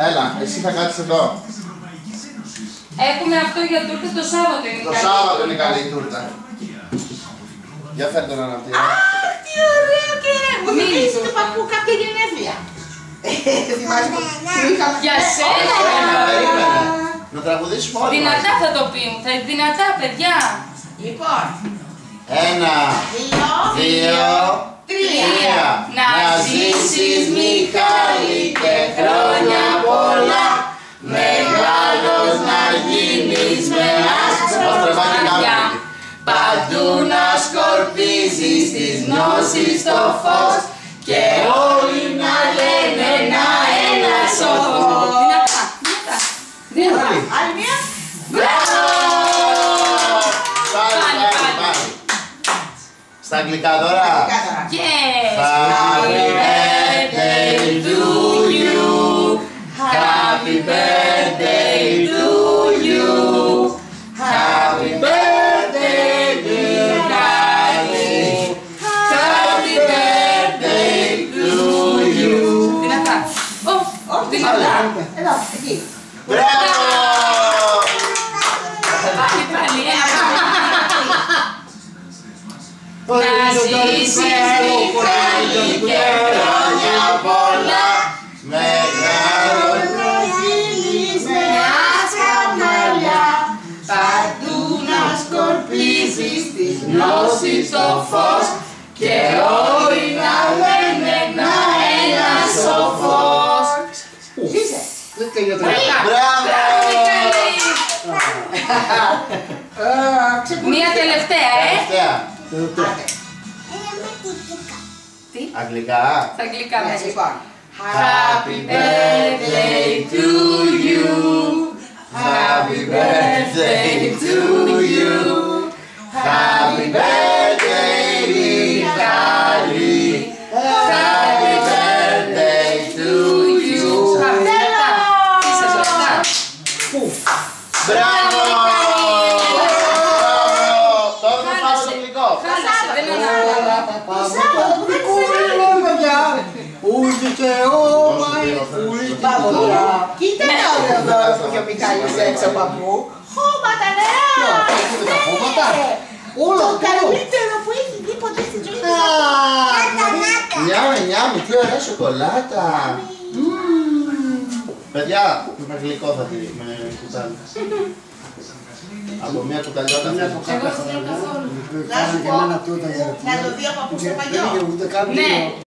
Έλα, εσύ θα κάτσεις εδώ. Έχουμε αυτό για τούρτα το Σάββατο. Το Σάββατο είναι καλή η τούρτα. Για φέρ' τον αναπτύρα. Αχ, τι ωραίο και μου θα κλείσει του παππού κάποια γενέθλια. Για σένα. Να τραγουδήσουμε όλοι. Δυνατά θα το πει. Δυνατά, παιδιά. Λοιπόν. 1, 2, 3. Να ζήσεις Μιχάλη και χρόνια πολλά, μεγάλος να γίνεις με άσπρο μαλλιά, παντού να σκορπίζεις της γνώσης το φως και όλοι να λένε να ένα σοφός. Δυνατά. Άλλη μία. Μπράβο! Πάλι. Στα αγγλικά τώρα. Yes! Happy birthday to you. Happy birthday to you. Happy birthday, dear Kylie. Happy birthday to you. Δυνατά. Δυνατά. Εδώ, εκεί. Μπράβο! Πάλι. Να ζήσεις Μιχάλη και χρόνια πολλά, μεγάλος να γίνεις με άσπρα μαλλιά, παντού να σκορπίζεις της γνώσης το φως και όλοι να λένε να ένα σοφός. Μπράβο! Μία τελευταία, Τι? Αγγλικά. Στα αγγλικά μέσα. Λοιπόν. Happy birthday to you. Happy birthday to you. Happy birthday, Michali. Happy birthday to you. Είσαι σωστά. Μπράβο! Τώρα θα πάω το γλυκό. Χάλασε, δεν είναι Κοίτα τα ωραία δώρα που είχε ο Μιχάλης έξω παππού. Χώματα νέα! Το καλύτερο που έχει δει ποτέ στην ζωή του. Νιάμι, τι ωραία σοκολάτα. Παιδιά, με γλυκό θα πει, με κουτάλι. Από μια κουταλιότα. Να σου πω, να το δει ο παππούς στο παλιό. Ναι.